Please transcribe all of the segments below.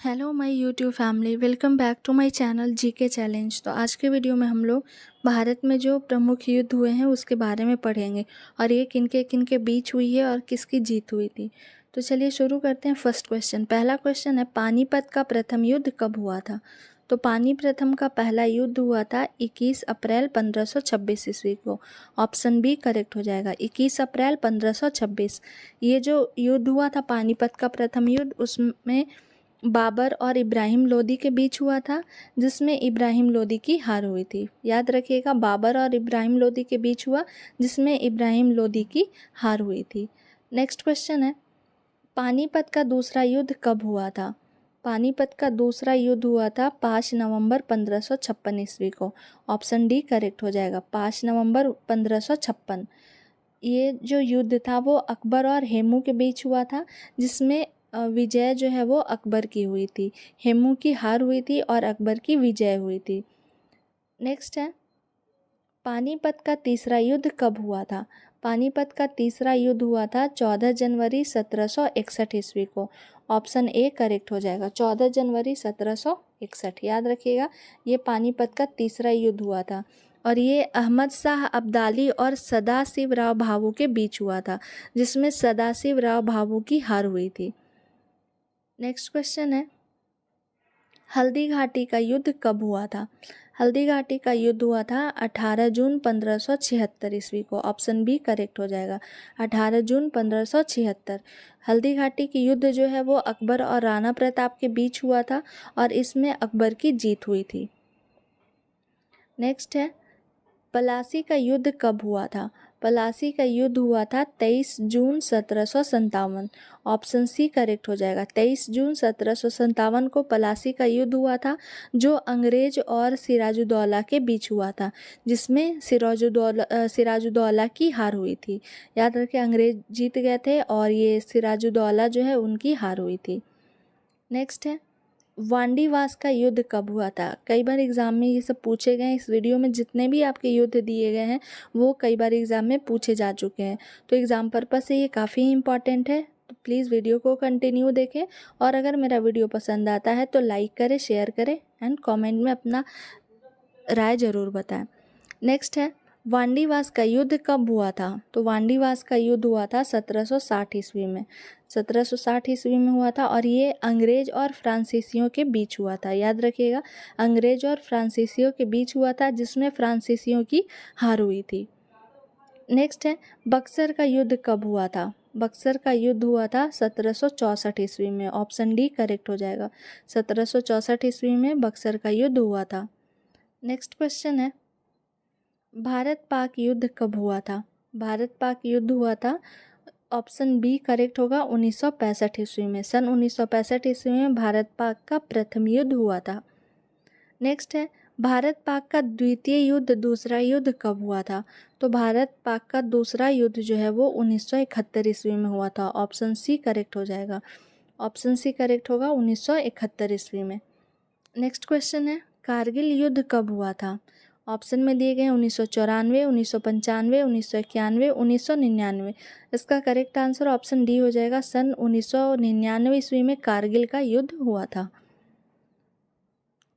Hello my YouTube family, welcome back to my channel GK challenge. तो आज के video में हम लोग भारत में जो प्रमुख युद्ध हुए हैं उसके बारे में पढ़ेंगे और ये किनके किनके बीच हुई है और किसकी जीत हुई थी। तो चलिए शुरू करते हैं। फर्स्ट क्वेश्चन, पहला क्वेश्चन है पानीपत का प्रथम युद्ध कब हुआ था। तो पानीप्रथम का पहला युद्ध हुआ था 21 अप्रैल 1526 ईस्वी को। ऑप्शन बी करेक्ट हो जाएगा, 21 अप्रैल 1526। ये जो युद्ध हुआ था पानीपत का प्रथम युद्ध, उसमें बाबर और इब्राहिम लोदी के बीच हुआ था, जिसमें इब्राहिम लोदी की हार हुई थी। याद रखिएगा, बाबर और इब्राहिम लोदी के बीच हुआ जिसमें इब्राहिम लोदी की हार हुई थी। नेक्स्ट क्वेश्चन है, पानीपत का दूसरा युद्ध कब हुआ था। पानीपत का दूसरा युद्ध हुआ था 5 नवंबर 1556 ईस्वी को। ऑप्शन डी करेक्ट हो जाएगा, 5 नवंबर 1556। ये जो युद्ध था वो अकबर और हेमू के बीच हुआ था, जिसमें विजय जो है वो अकबर की हुई थी। हेमू की हार हुई थी और अकबर की विजय हुई थी। नेक्स्ट है, पानीपत का तीसरा युद्ध कब हुआ था। पानीपत का तीसरा युद्ध हुआ था 14 जनवरी 1761 ईस्वी को। ऑप्शन ए करेक्ट हो जाएगा, 14 जनवरी 1761। याद रखिएगा, ये पानीपत का तीसरा युद्ध हुआ था और ये अहमद शाह अब्दाली और सदाशिव राव भावू के बीच हुआ था, जिसमें सदाशिव राव भावू की हार हुई थी। नेक्स्ट क्वेश्चन है, हल्दी घाटी का युद्ध कब हुआ था। हल्दी घाटी का युद्ध हुआ था 18 जून 1576 ईस्वी को। ऑप्शन बी करेक्ट हो जाएगा, 18 जून 1576। हल्दी घाटी की युद्ध जो है वो अकबर और राणा प्रताप के बीच हुआ था और इसमें अकबर की जीत हुई थी। नेक्स्ट है, पलासी का युद्ध कब हुआ था। पलासी का युद्ध हुआ था 23 जून 1757। ऑप्शन सी करेक्ट हो जाएगा, 23 जून 1757 को पलासी का युद्ध हुआ था, जो अंग्रेज और सिराजुद्दौला के बीच हुआ था, जिसमें सिराजुद्दौला की हार हुई थी। याद रखें, अंग्रेज जीत गए थे और ये सिराजुद्दौला जो है उनकी हार हुई थी। नेक्स्ट है, वांडीवास का युद्ध कब हुआ था। कई बार एग्जाम में ये सब पूछे गए हैं। इस वीडियो में जितने भी आपके युद्ध दिए गए हैं वो कई बार एग्जाम में पूछे जा चुके हैं, तो एग्जाम पर्पस से ये काफ़ी इंपॉर्टेंट है। तो प्लीज़ वीडियो को कंटिन्यू देखें और अगर मेरा वीडियो पसंद आता है तो लाइक करें, शेयर करें एंड कॉमेंट में अपना राय ज़रूर बताएं। नेक्स्ट है, वांडीवास का युद्ध कब हुआ था। तो वांडीवास का युद्ध हुआ था 1760 ईस्वी में। 1760 ईस्वी में हुआ था और ये अंग्रेज और फ्रांसीसियों के बीच हुआ था। याद रखिएगा, अंग्रेज और फ्रांसीसियों के बीच हुआ था, जिसमें फ्रांसीसियों की हार हुई थी। नेक्स्ट है, बक्सर का युद्ध कब हुआ था। बक्सर का युद्ध हुआ था 1764 ईस्वी में। ऑप्शन डी करेक्ट हो जाएगा, 1764 ईस्वी में बक्सर का युद्ध हुआ था। नेक्स्ट क्वेश्चन है, भारत पाक युद्ध कब हुआ था। भारत पाक युद्ध हुआ था, ऑप्शन बी करेक्ट होगा, 1965 ईस्वी में। सन 1965 ईस्वी में भारत पाक का प्रथम युद्ध हुआ था। नेक्स्ट है, भारत पाक का द्वितीय युद्ध, दूसरा युद्ध कब हुआ था। तो भारत पाक का दूसरा युद्ध जो है वो 1971 ईस्वी में हुआ था। ऑप्शन सी करेक्ट हो जाएगा, ऑप्शन सी करेक्ट होगा, 1971 ईस्वी में। नेक्स्ट क्वेश्चन है, कारगिल युद्ध कब हुआ था। ऑप्शन में दिए गए 1994, 1995, 1991, 1999। इसका करेक्ट आंसर ऑप्शन डी हो जाएगा, सन 1999 ईस्वी में कारगिल का युद्ध हुआ था।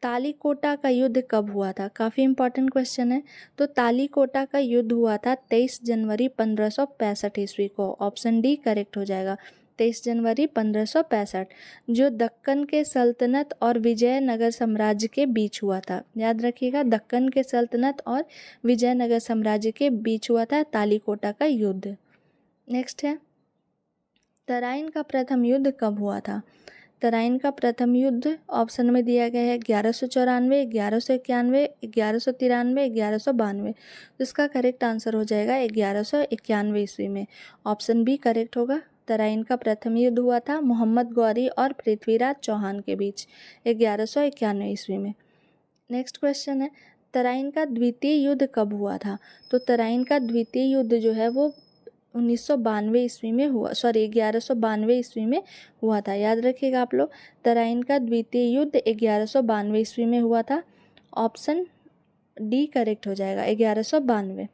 तालीकोटा का युद्ध कब हुआ था। काफ़ी इंपॉर्टेंट क्वेश्चन है। तो तालीकोटा का युद्ध हुआ था 23 जनवरी 1565 ईस्वी को। ऑप्शन डी करेक्ट हो जाएगा, 23 जनवरी 1565, जो दक्कन के सल्तनत और विजयनगर साम्राज्य के बीच हुआ था। याद रखिएगा, दक्कन के सल्तनत और विजयनगर साम्राज्य के बीच हुआ था तालीकोटा का युद्ध। नेक्स्ट है, तराइन का प्रथम युद्ध कब हुआ था। तराइन का प्रथम युद्ध ऑप्शन में दिया गया है 1194, 1191, 1193, 1192। इसका करेक्ट आंसर हो जाएगा 1191 ईस्वी में। ऑप्शन बी करेक्ट होगा, तराइन का प्रथम युद्ध हुआ था मोहम्मद गौरी और पृथ्वीराज चौहान के बीच 1191 ईस्वी में। नेक्स्ट क्वेश्चन है, तराइन का द्वितीय युद्ध कब हुआ था। तो तराइन का द्वितीय युद्ध जो है वो 1992 ईस्वी में हुआ, 1192 ईस्वी में हुआ था। याद रखिएगा आप लोग, तराइन का द्वितीय युद्ध 1192 ईस्वी में हुआ था। ऑप्शन डी करेक्ट हो जाएगा, 1192।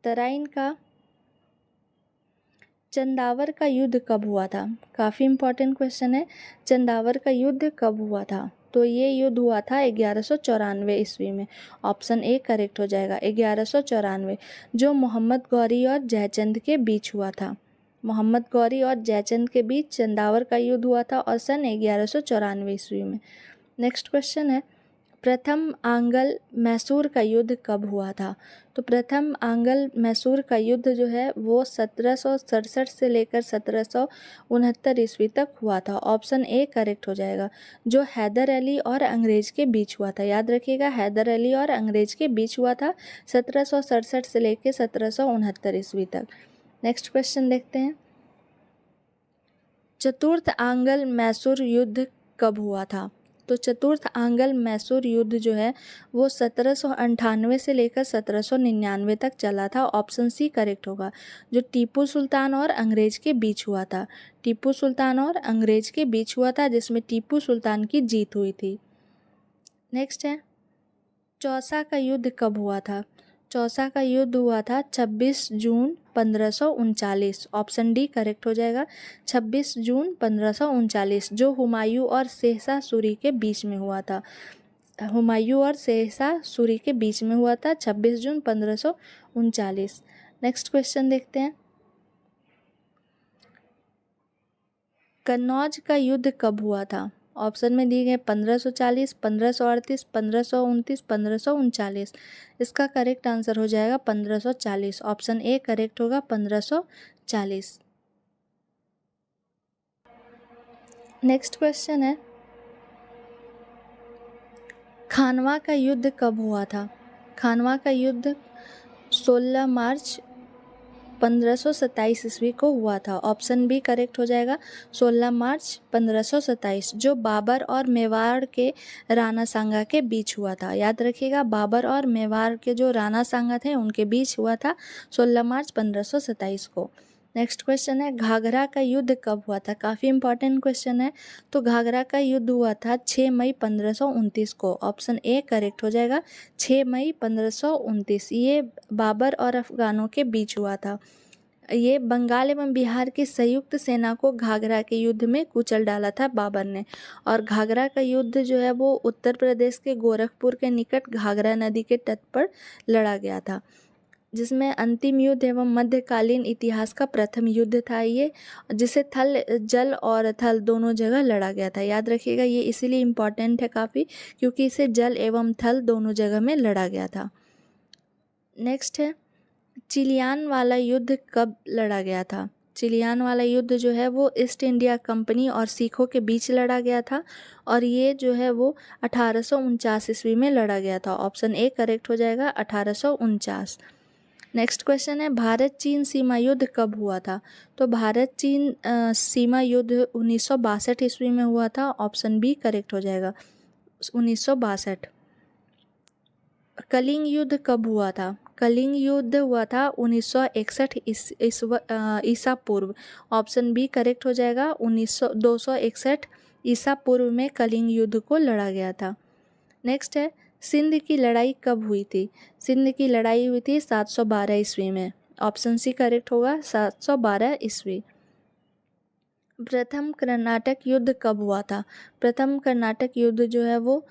तराइन का चंदावर का युद्ध कब हुआ था? काफ़ी इम्पोर्टेंट क्वेश्चन है। चंदावर का युद्ध कब हुआ था? तो ये युद्ध हुआ था 1194 ईस्वी में। ऑप्शन ए करेक्ट हो जाएगा, 1194, जो मोहम्मद गौरी और जयचंद के बीच हुआ था। मोहम्मद गौरी और जयचंद के बीच चंदावर का युद्ध हुआ था और सन 1194 ईस्वी में। नेक्स्ट क्वेश्चन है, प्रथम आंगल मैसूर का युद्ध कब हुआ था? तो प्रथम आंगल मैसूर का युद्ध जो है वो 1767 से लेकर 1769 ईस्वी तक हुआ था। ऑप्शन ए करेक्ट हो जाएगा, जो हैदर अली और अंग्रेज के बीच हुआ था। याद रखिएगा, हैदर अली और अंग्रेज के बीच हुआ था 1767 से लेकर 1769 ईस्वी तक। नेक्स्ट क्वेश्चन देखते हैं, चतुर्थ आंगल मैसूर युद्ध कब हुआ था? तो चतुर्थ आंगल मैसूर युद्ध जो है वो 1798 से लेकर 1799 तक चला था। ऑप्शन सी करेक्ट होगा, जो टीपू सुल्तान और अंग्रेज के बीच हुआ था। टीपू सुल्तान और अंग्रेज के बीच हुआ था, जिसमें टीपू सुल्तान की जीत हुई थी। नेक्स्ट है, चौसा का युद्ध कब हुआ था? चौसा का युद्ध हुआ था 26 जून 1539। ऑप्शन डी करेक्ट हो जाएगा, 26 जून 1539, जो हुमायूं और शेरशाह सूरी के बीच में हुआ था। हुमायूं और शेरशाह सूरी के बीच में हुआ था 26 जून 1539। नेक्स्ट क्वेश्चन देखते हैं, कन्नौज का युद्ध कब हुआ था? ऑप्शन में दिए गए 1540, 1538, 1529, 1539। इसका करेक्ट आंसर हो जाएगा 1540। ऑप्शन ए करेक्ट होगा, 1540। नेक्स्ट क्वेश्चन है, खानवा का युद्ध कब हुआ था? खानवा का युद्ध 16 मार्च 1527 ईस्वी को हुआ था। ऑप्शन बी करेक्ट हो जाएगा, 16 मार्च 1527, जो बाबर और मेवाड़ के राणा सांगा के बीच हुआ था। याद रखिएगा, बाबर और मेवाड़ के जो राणा सांगा थे उनके बीच हुआ था 16 मार्च 1527 को। नेक्स्ट क्वेश्चन है, घाघरा का युद्ध कब हुआ था? काफ़ी इंपॉर्टेंट क्वेश्चन है। तो घाघरा का युद्ध हुआ था 6 मई 1529 को। ऑप्शन ए करेक्ट हो जाएगा, 6 मई 1529। ये बाबर और अफगानों के बीच हुआ था। ये बंगाल एवं बिहार की संयुक्त सेना को घाघरा के युद्ध में कुचल डाला था बाबर ने। और घाघरा का युद्ध जो है वो उत्तर प्रदेश के गोरखपुर के निकट घाघरा नदी के तट पर लड़ा गया था, जिसमें अंतिम युद्ध एवं मध्यकालीन इतिहास का प्रथम युद्ध था ये, जिसे थल जल और थल दोनों जगह लड़ा गया था। याद रखिएगा, ये इसीलिए इम्पॉर्टेंट है काफ़ी, क्योंकि इसे जल एवं थल दोनों जगह में लड़ा गया था। नेक्स्ट है, चिलियान वाला युद्ध कब लड़ा गया था? चिलियान वाला युद्ध जो है वो ईस्ट इंडिया कंपनी और सिखों के बीच लड़ा गया था, और ये जो है वो 1849 ईस्वी में लड़ा गया था। ऑप्शन ए करेक्ट हो जाएगा, 1849। नेक्स्ट क्वेश्चन है, भारत चीन सीमा युद्ध कब हुआ था? तो भारत चीन सीमा युद्ध 1962 ईस्वी में हुआ था। ऑप्शन बी करेक्ट हो जाएगा, 1962। कलिंग युद्ध कब हुआ था? कलिंग युद्ध हुआ था 1961 ईसा पूर्व। ऑप्शन बी करेक्ट हो जाएगा, 261 ईसा पूर्व में कलिंग युद्ध को लड़ा गया था। नेक्स्ट है, सिंध की लड़ाई कब हुई थी? सिंध की लड़ाई हुई थी 712 ईस्वी में। ऑप्शन सी करेक्ट होगा, 712 ईस्वी। प्रथम कर्नाटक युद्ध कब हुआ था? प्रथम कर्नाटक युद्ध जो है वो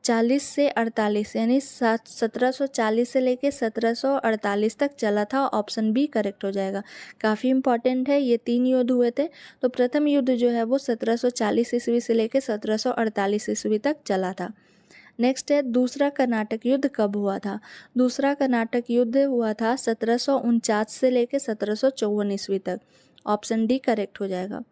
40 से 48 यानी 1740 से लेके 1748 तक चला था। ऑप्शन बी करेक्ट हो जाएगा। काफ़ी इंपॉर्टेंट है, ये 3 युद्ध हुए थे। तो प्रथम युद्ध जो है वो 1740 ईस्वी से लेके 1748 ईस्वी तक चला था। नेक्स्ट है, दूसरा कर्नाटक युद्ध कब हुआ था? दूसरा कर्नाटक युद्ध हुआ था 1749 से लेकर 1754 ईस्वी तक। ऑप्शन डी करेक्ट हो जाएगा।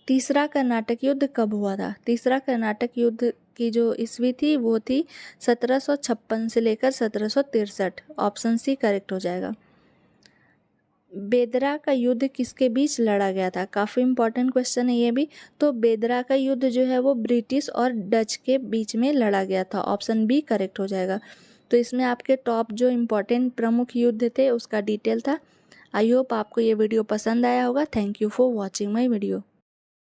तीसरा कर्नाटक युद्ध कब हुआ था? तीसरा कर्नाटक युद्ध की जो ईस्वी थी वो थी 1756 से लेकर 1763। ऑप्शन सी करेक्ट हो जाएगा। बेदरा का युद्ध किसके बीच लड़ा गया था? काफ़ी इंपॉर्टेंट क्वेश्चन है ये भी। तो बेदरा का युद्ध जो है वो ब्रिटिश और डच के बीच में लड़ा गया था। ऑप्शन बी करेक्ट हो जाएगा। तो इसमें आपके टॉप जो इम्पोर्टेंट प्रमुख युद्ध थे उसका डिटेल था। आई होप आपको ये वीडियो पसंद आया होगा। Thank you for watching my video.